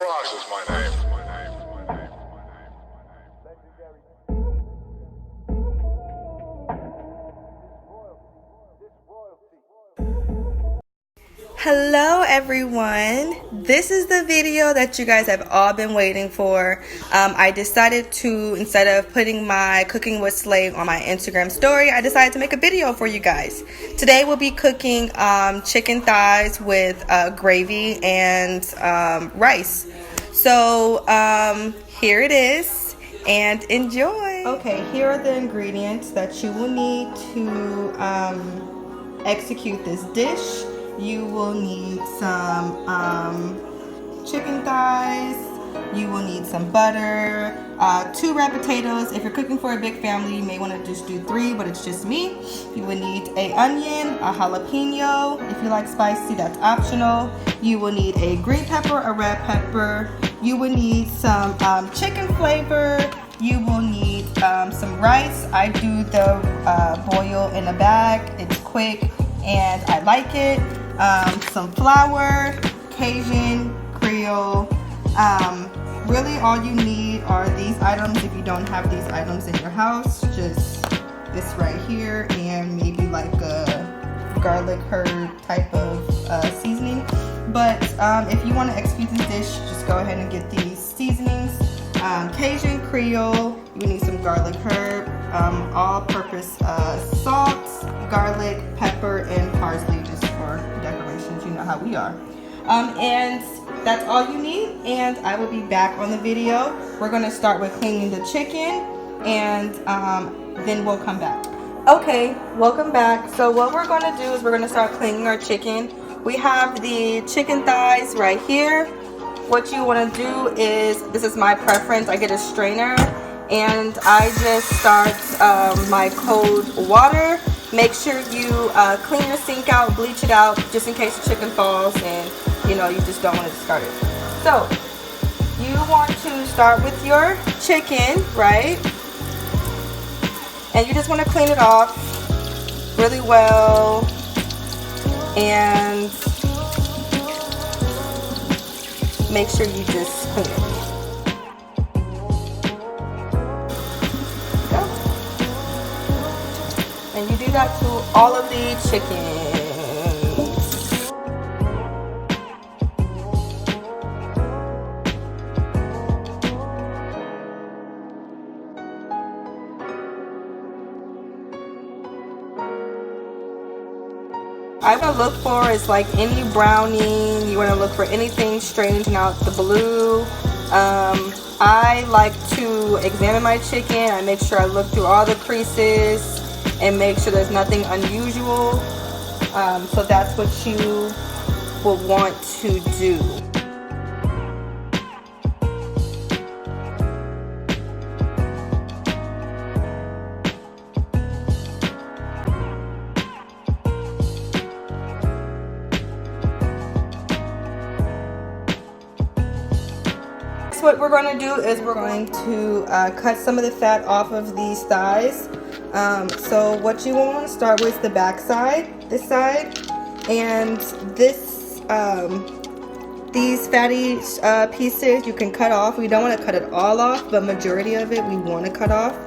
Frost is my name. Hello everyone, this is the video that you guys have all been waiting for. I decided to, instead of putting my Cooking with Slay on my Instagram story, I decided to make a video for you guys. Today we'll be cooking chicken thighs with gravy and rice. So here it is, and enjoy. Okay, here are the ingredients that you will need to execute this dish. You will need some chicken thighs. You will need some butter, 2 red potatoes. If you're cooking for a big family, you may want to just do 3, but it's just me. You will need an onion, a jalapeno. If you like spicy, that's optional. You will need a green pepper, a red pepper. You will need some chicken flavor. You will need some rice. I do the boil in a bag. It's quick and I like it. Some flour, Cajun, Creole. Really all you need are these items. If you don't have these items in your house, just this right here and maybe like a garlic herb type of seasoning. But if you want to execute this dish, just go ahead and get these seasonings. Cajun, Creole, you need some garlic herb, all-purpose salt, garlic, pepper, and parsley just for decorations. You know how we are. And that's all you need, and I will be back on the video. We're going to start with cleaning the chicken, and then we'll come back. Okay, welcome back. So what we're going to do is we're going to start cleaning our chicken. We have the chicken thighs right here. What you want to do is, this is my preference, I get a strainer and I just start my cold water. Make sure you clean your sink out, bleach it out, just in case the chicken falls and you know you just don't want to discard it. So you want to start with your chicken, right? And you just want to clean it off really well and make sure you just clean it. Go. And you do that to all of the chickens. I want to look for is like any browning. You want to look for anything straightening out the blue. I like to examine my chicken. I make sure I look through all the creases and make sure there's nothing unusual. So that's what you will want to do. What we're going to do is we're going to cut some of the fat off of these thighs. So what you want to start with is the back side, this side, and this these fatty pieces you can cut off. We don't want to cut it all off, but majority of it we want to cut off.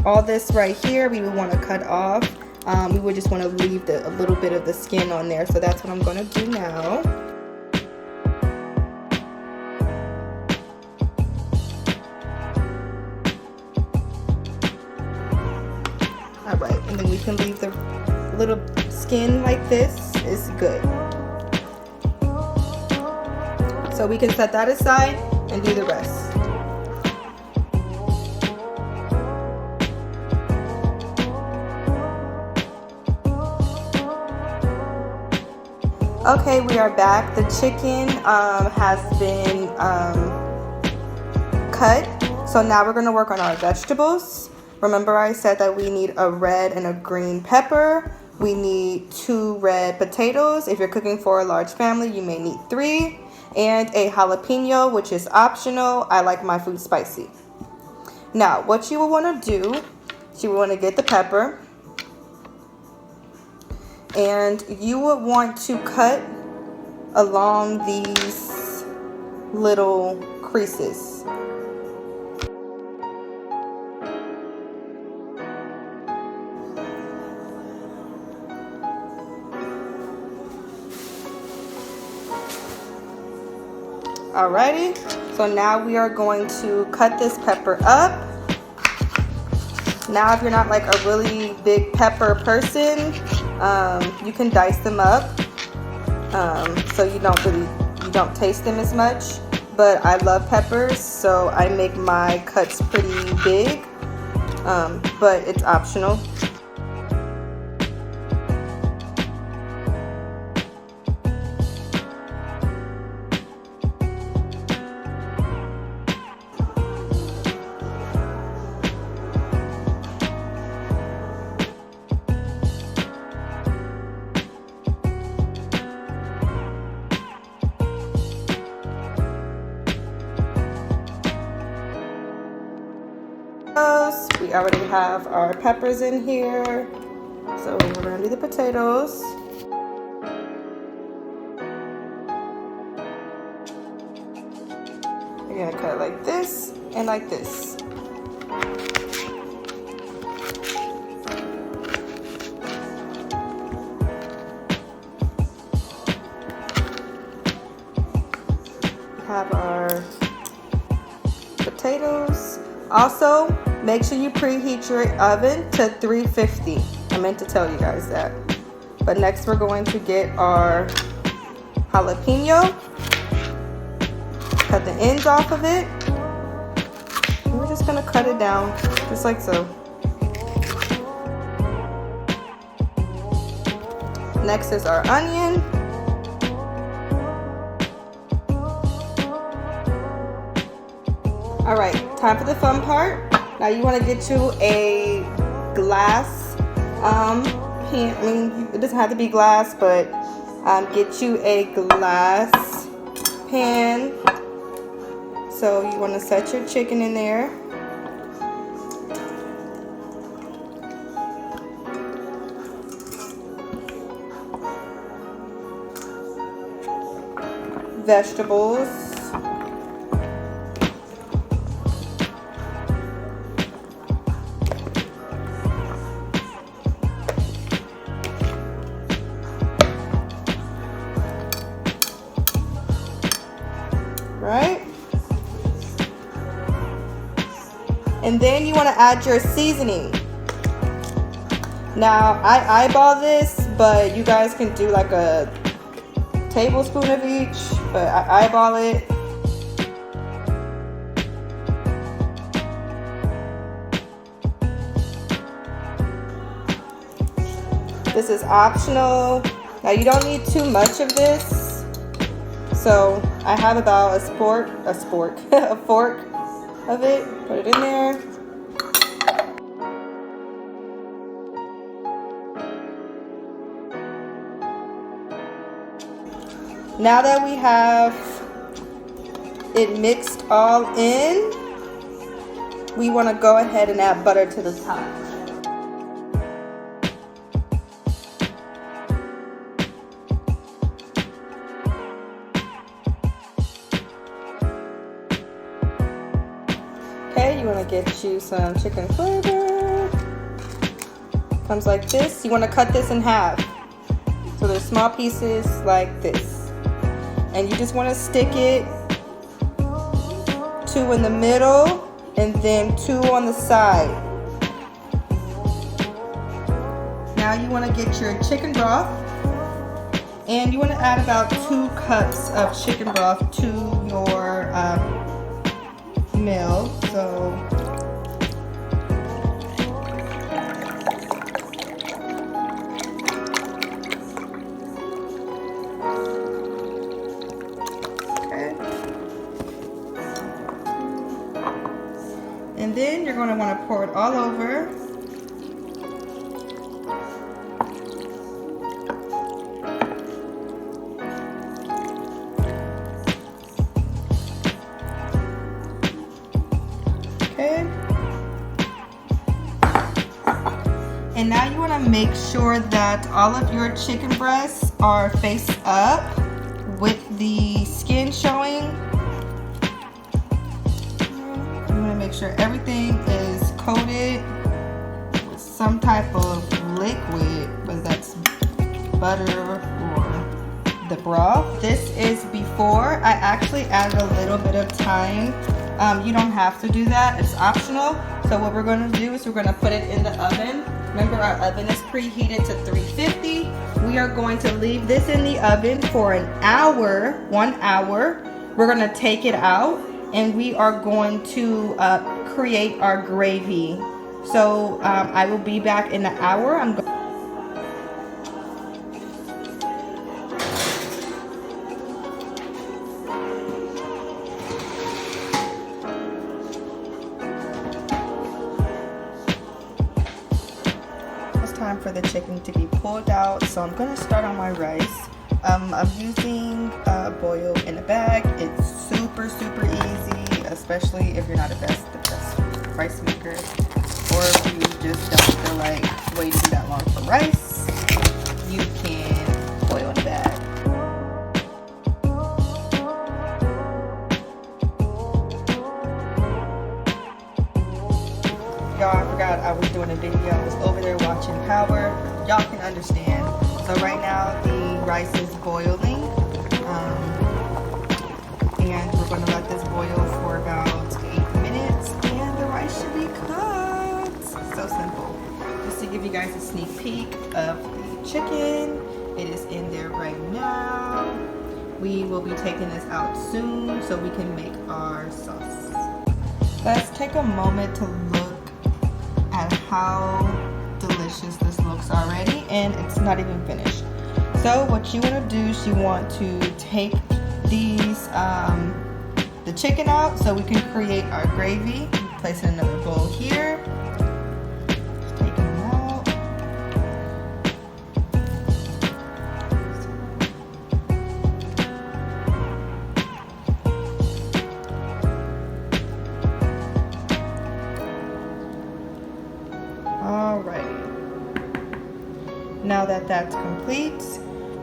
All this right here we would want to cut off. We would just want to leave a little bit of the skin on there, so that's what I'm going to do now. Alright, and then we can leave the little skin like this. Is good. So we can set that aside and do the rest. Okay, we are back. The chicken has been cut. So now we're going to work on our vegetables. Remember I said that we need a red and a green pepper. We need 2 red potatoes. If you're cooking for a large family, you may need 3. And a jalapeno, which is optional. I like my food spicy. Now, what you will want to do, you will want to get the pepper. And you would want to cut along these little creases. Alrighty, so now we are going to cut this pepper up. Now if you're not like a really big pepper person, you can dice them up so you don't taste them as much. But I love peppers, so I make my cuts pretty big, but it's optional. We already have our peppers in here, so we're going to do the potatoes. We're going to cut it like this and like this. We have our potatoes. Also, make sure you preheat your oven to 350. I meant to tell you guys that. But next we're going to get our jalapeno. Cut the ends off of it. And we're just going to cut it down, just like so. Next is our onion. All right, time for the fun part. Now you want to get you a glass pan. I mean, it doesn't have to be glass, but get you a glass pan. So you want to set your chicken in there. Vegetables. Right? And then you want to add your seasoning. Now, I eyeball this, but you guys can do like a tablespoon of each, but I eyeball it. This is optional. Now, you don't need too much of this. So I have about a fork of it. Put it in there. Now that we have it mixed all in, we want to go ahead and add butter to the top. Okay, you want to get you some chicken flavor. Comes like this. You want to cut this in half. So there's small pieces like this. And you just want to stick it 2 in the middle and then 2 on the side. Now you want to get your chicken broth. And you want to add about 2 cups of chicken broth to your meal. So and then you're going to want to pour it all over. Okay. And now you want to make sure that all of your chicken breasts are face up with the skin showing. sure everything is coated with some type of liquid, whether that's butter or the broth. This is before. I actually added a little bit of thyme. You don't have to do that, it's optional. So what we're going to do is we're going to put it in the oven. Remember, our oven is preheated to 350. We are going to leave this in the oven for an hour, 1 hour. We're going to take it out and we are going to create our gravy. So I will be back in an hour. Time for the chicken to be pulled out, so I'm going to start on my rice. I'm using boil in a bag. It's super easy, especially if you're not the best rice maker, or if you just don't feel like waiting that long for rice. You can boil in a bag. Y'all, I forgot I was doing a video. I was over there watching Power. Y'all can understand. So right now the rice is boiling. And we're going to let this boil for about 8 minutes. And the rice should be cooked. So simple. Just to give you guys a sneak peek of the chicken. It is in there right now. We will be taking this out soon so we can make our sauce. Let's take a moment to look at how delicious this looks already, and it's not even finished. So what you want to do is you want to take these the chicken out so we can create our gravy. Place it in another bowl here. Just take them out. Alright, now that that's complete,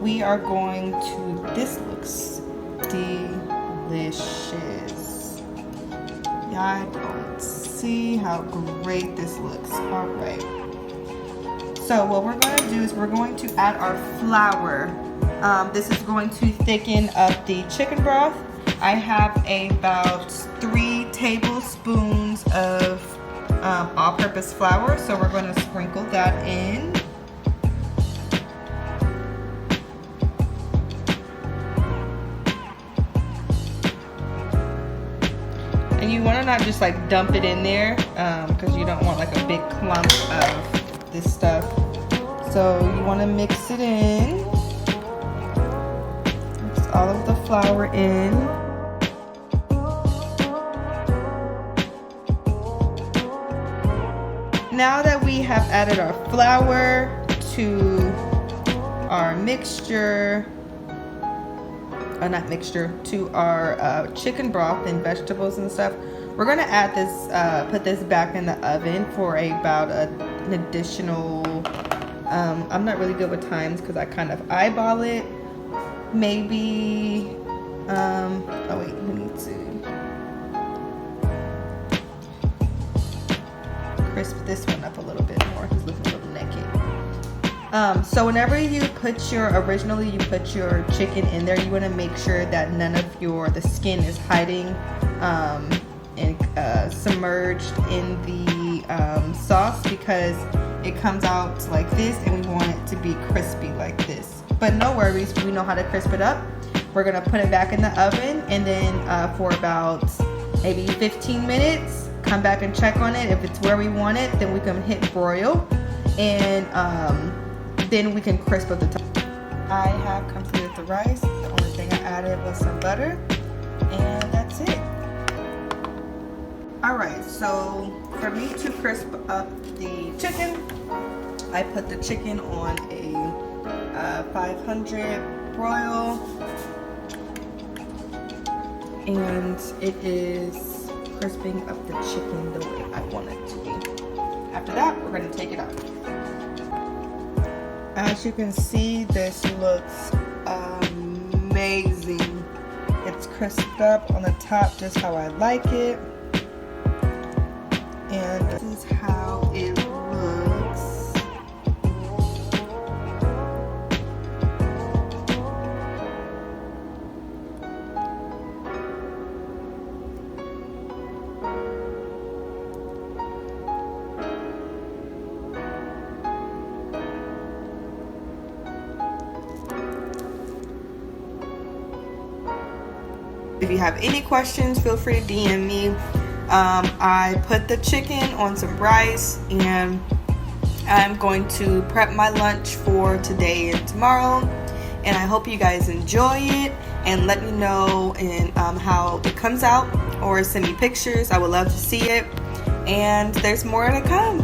we are going to, this looks delicious. Y'all don't see how great this looks. Alright, so what we're going to do is we're going to add our flour. This is going to thicken up the chicken broth. I have about 3 tablespoons of all-purpose flour, so we're going to sprinkle that in. And you want to not just like dump it in there because you don't want like a big clump of this stuff. So you want to mix it in. Mix all of the flour in. Now that we have added our flour to our mixture, to our chicken broth and vegetables and stuff, we're gonna add this, put this back in the oven for about an additional, I'm not really good with times because I kind of eyeball it, maybe, oh wait, we need to crisp this one up a little bit more. He's looking a little naked. So whenever you put originally you put your chicken in there, you want to make sure that none of the skin is hiding and submerged in the sauce, because it comes out like this and we want it to be crispy like this. But no worries, we know how to crisp it up. We're gonna put it back in the oven, and then for about maybe 15 minutes, come back and check on it. If it's where we want it, then we can hit broil, and then we can crisp up the top. I have completed the rice. The only thing I added was some butter, and that's it. Alright, so for me to crisp up the chicken, I put the chicken on a 500 broil, and it is crisping up the chicken the way I want it to be. After that, we're going to take it out. As you can see, this looks amazing. It's crisped up on the top just how I like it. And this is how it looks. If you have any questions, feel free to DM me. I put the chicken on some rice, and I'm going to prep my lunch for today and tomorrow. And I hope you guys enjoy it, and let me know how it comes out, or send me pictures. I would love to see it, and there's more to come.